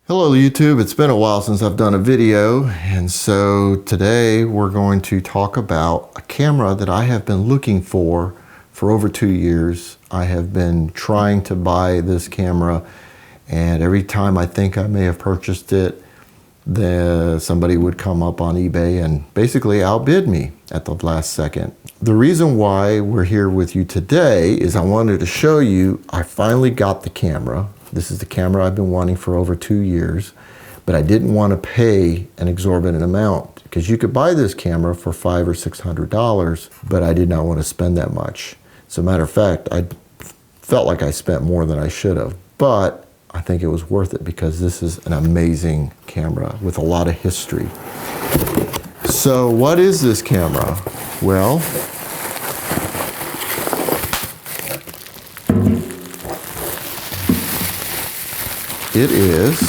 Hello YouTube, it's been a while since I've done a video, and so today we're going to talk about a camera that I have been looking for over 2 years. I have been trying to buy this camera, and every time I think I may have purchased it, somebody would come up on eBay and basically outbid me at the last second. The reason why we're here with you today is I wanted to show you I finally got the camera. This is the camera I've been wanting for over 2 years, but I didn't want to pay an exorbitant amount because you could buy this camera for $500 or $600, but I did not want to spend that much. As a matter of fact, I felt like I spent more than I should have, but I think it was worth it because this is an amazing camera with a lot of history. So what is this camera? Well, it is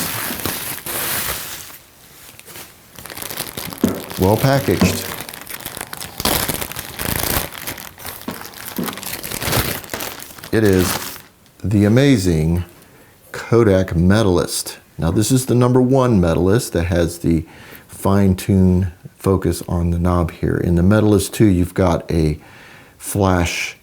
well packaged. It is the amazing Kodak Medalist. Now this is the #1 Medalist that has the fine-tuned focus on the knob here. In the Medalist 2, you've got a flash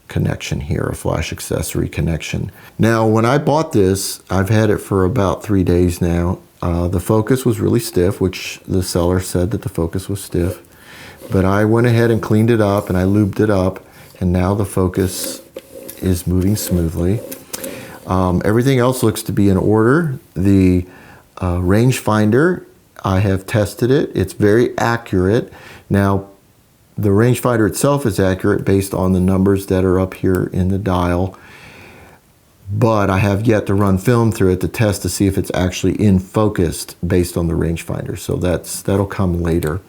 connection here, a flash accessory connection. Now when I bought this, I've had it for about 3 days now. The focus was really stiff, which the seller said that the focus was stiff, but I went ahead and cleaned it up and I lubed it up, and now the focus is moving smoothly. Everything else looks to be in order. The rangefinder, I have tested it. It's very accurate. Now the rangefinder itself is accurate based on the numbers that are up here in the dial, but I have yet to run film through it to test to see if it's actually in focused based on the rangefinder. So that'll come later.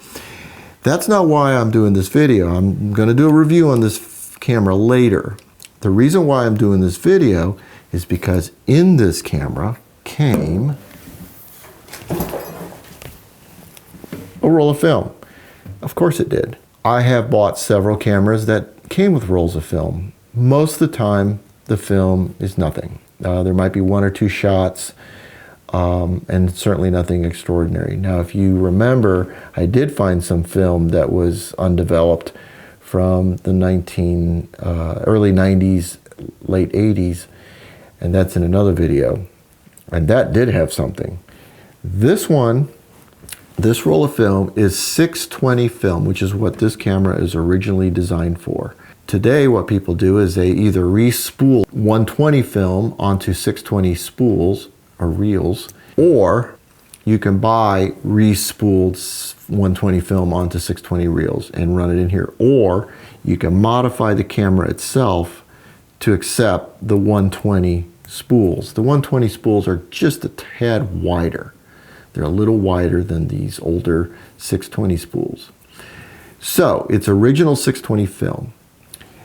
That's not why I'm doing this video. I'm going to do a review on this camera later. The reason why I'm doing this video is because in this camera came a roll of film. Of course it did. I have bought several cameras that came with rolls of film. Most of the time, the film is nothing. There might be 1 or 2 shots, and certainly nothing extraordinary. Now, if you remember, I did find some film that was undeveloped from the early 90s, late 80s, and that's in another video. And that did have something. This roll of film is 620 film, which is what this camera is originally designed for. Today, what people do is they either re-spool 120 film onto 620 spools or reels, or you can buy re-spooled 120 film onto 620 reels and run it in here. Or you can modify the camera itself to accept the 120 spools. The 120 spools are just a tad wider. They're a little wider than these older 620 spools. So it's original 620 film.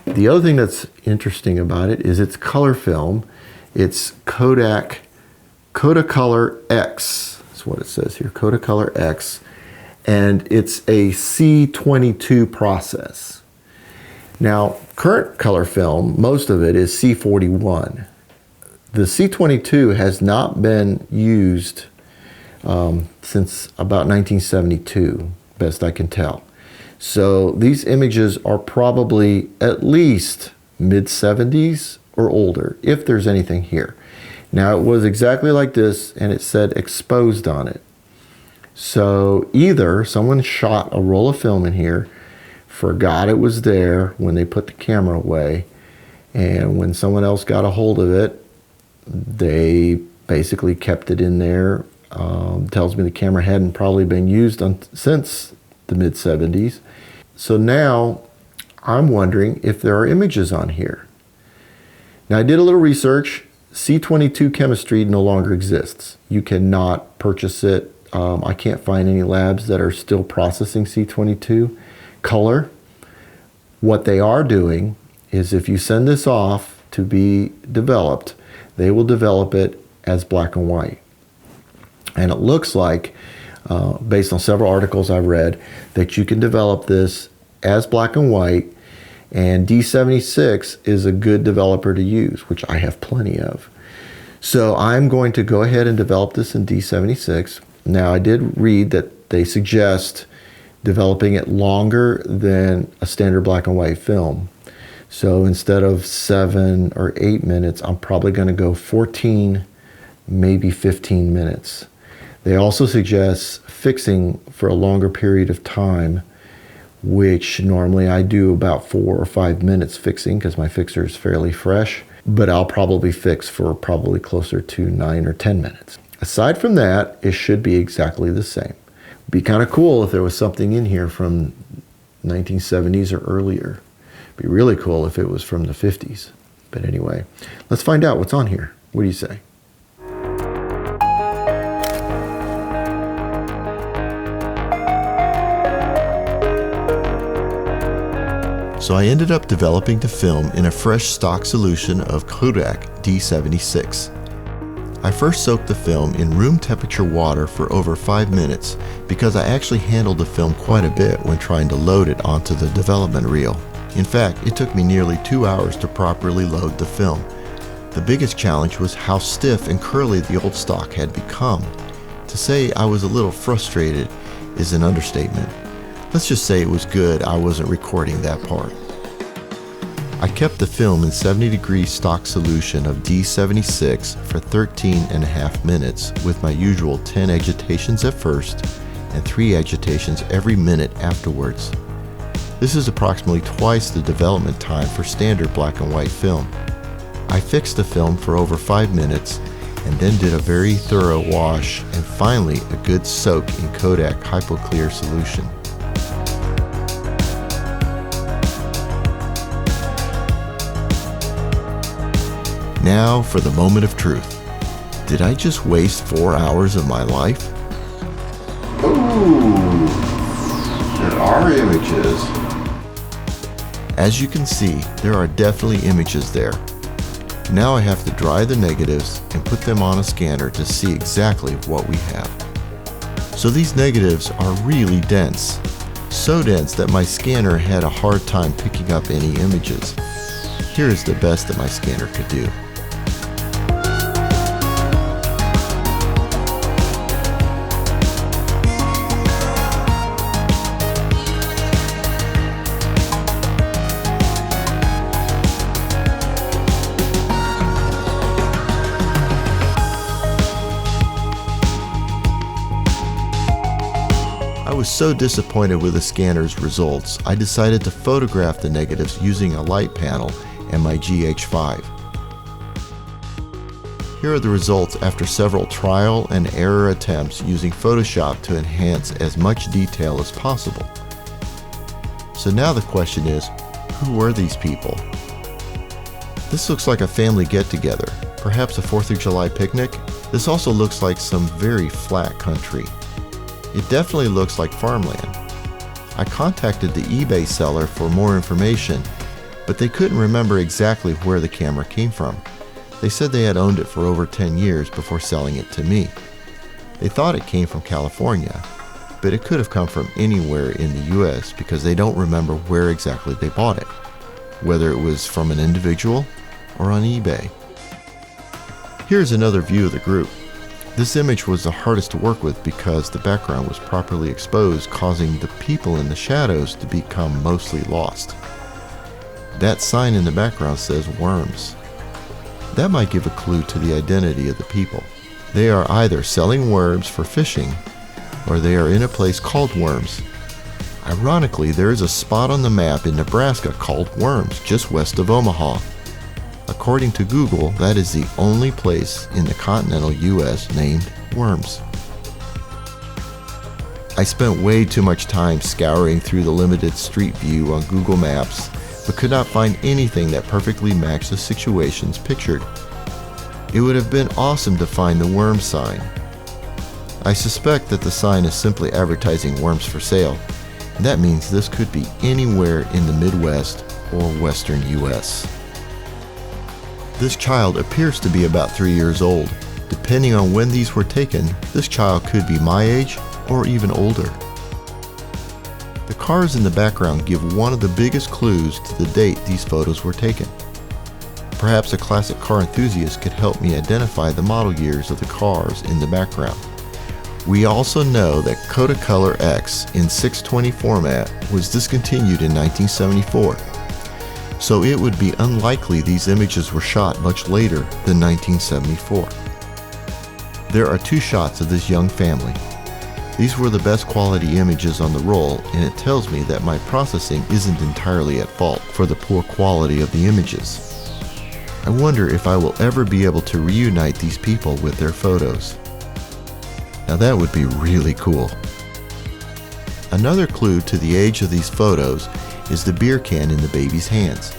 The other thing that's interesting about it is it's color film. It's Kodak Kodacolor X. That's what it says here, Kodacolor X. And it's a C22 process. Now, current color film, most of it is C41. The C22 has not been used since about 1972, best I can tell. So these images are probably at least mid-70s or older, if there's anything here. Now it was exactly like this, and it said exposed on it. So either someone shot a roll of film in here, forgot it was there when they put the camera away, and when someone else got a hold of it, they basically kept it in there. Tells me the camera hadn't probably been used since the mid-70s. So now I'm wondering if there are images on here. Now I did a little research. C22 chemistry no longer exists. You cannot purchase it. I can't find any labs that are still processing C22 color. What they are doing is if you send this off to be developed, they will develop it as black and white. And it looks like, based on several articles I've read, that you can develop this as black and white, and D76 is a good developer to use, which I have plenty of. So I'm going to go ahead and develop this in D76. Now, I did read that they suggest developing it longer than a standard black and white film. So instead of 7 or 8 minutes, I'm probably going to go 14, maybe 15 minutes. They also suggest fixing for a longer period of time, which normally I do about 4 or 5 minutes fixing because my fixer is fairly fresh, but I'll probably fix for probably closer to 9 or 10 minutes. Aside from that, it should be exactly the same. It'd be kind of cool if there was something in here from 1970s or earlier. It'd be really cool if it was from the 50s. But anyway, let's find out what's on here. What do you say? So I ended up developing the film in a fresh stock solution of Kodak D76. I first soaked the film in room temperature water for over 5 minutes because I actually handled the film quite a bit when trying to load it onto the development reel. In fact, it took me nearly 2 hours to properly load the film. The biggest challenge was how stiff and curly the old stock had become. To say I was a little frustrated is an understatement. Let's just say it was good I wasn't recording that part. I kept the film in 70-degree stock solution of D76 for 13.5 minutes with my usual 10 agitations at first and 3 agitations every minute afterwards. This is approximately twice the development time for standard black and white film. I fixed the film for over 5 minutes and then did a very thorough wash and finally a good soak in Kodak HypoClear solution. Now for the moment of truth. Did I just waste 4 hours of my life? Ooh, there are images. As you can see, there are definitely images there. Now I have to dry the negatives and put them on a scanner to see exactly what we have. So these negatives are really dense. So dense that my scanner had a hard time picking up any images. Here is the best that my scanner could do. I was so disappointed with the scanner's results, I decided to photograph the negatives using a light panel and my GH5. Here are the results after several trial and error attempts using Photoshop to enhance as much detail as possible. So now the question is, who were these people? This looks like a family get-together, perhaps a 4th of July picnic. This also looks like some very flat country. It definitely looks like farmland. I contacted the eBay seller for more information, but they couldn't remember exactly where the camera came from. They said they had owned it for over 10 years before selling it to me. They thought it came from California, but it could have come from anywhere in the US because they don't remember where exactly they bought it, whether it was from an individual or on eBay. Here's another view of the group. This image was the hardest to work with because the background was properly exposed, causing the people in the shadows to become mostly lost. That sign in the background says worms. That might give a clue to the identity of the people. They are either selling worms for fishing, or they are in a place called Worms. Ironically, there is a spot on the map in Nebraska called Worms, just west of Omaha. According to Google, that is the only place in the continental US named Worms. I spent way too much time scouring through the limited street view on Google Maps, but could not find anything that perfectly matched the situations pictured. It would have been awesome to find the worm sign. I suspect that the sign is simply advertising worms for sale, and that means this could be anywhere in the Midwest or Western US. This child appears to be about 3 years old. Depending on when these were taken, this child could be my age or even older. The cars in the background give one of the biggest clues to the date these photos were taken. Perhaps a classic car enthusiast could help me identify the model years of the cars in the background. We also know that Kodacolor X in 620 format was discontinued in 1974, so it would be unlikely these images were shot much later than 1974. There are two shots of this young family. These were the best quality images on the roll, and it tells me that my processing isn't entirely at fault for the poor quality of the images. I wonder if I will ever be able to reunite these people with their photos. Now that would be really cool. Another clue to the age of these photos is the beer can in the baby's hands.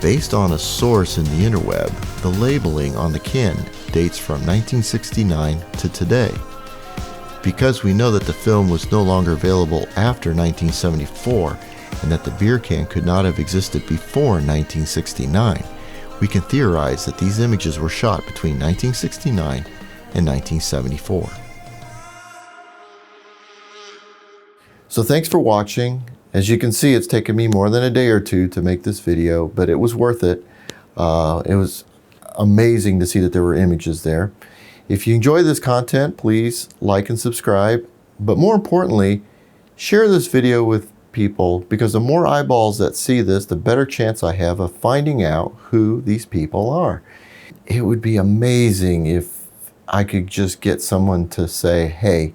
Based on a source in the interweb, the labeling on the can dates from 1969 to today. Because we know that the film was no longer available after 1974 and that the beer can could not have existed before 1969, we can theorize that these images were shot between 1969 and 1974. So thanks for watching. As you can see, it's taken me more than a day or two to make this video, but it was worth it. It was amazing to see that there were images there. If you enjoy this content, please like and subscribe. But more importantly, share this video with people, because the more eyeballs that see this, the better chance I have of finding out who these people are. It would be amazing if I could just get someone to say, hey,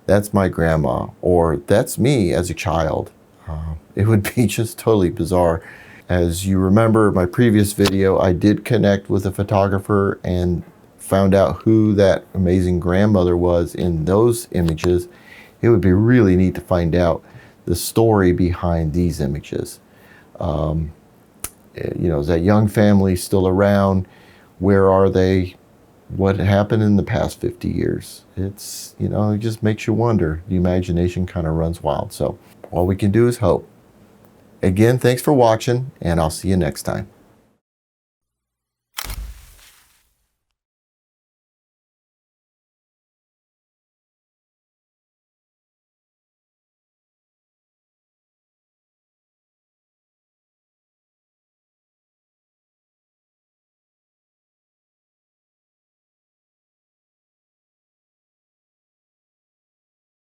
that's my grandma, or that's me as a child. It would be just totally bizarre. As you remember my previous video, I did connect with a photographer and found out who that amazing grandmother was in those images. It would be really neat to find out the story behind these images. Is that young family still around? Where are they? What happened in the past 50 years? It's, it just makes you wonder. The imagination kind of runs wild. So all we can do is hope. Again, thanks for watching, and I'll see you next time.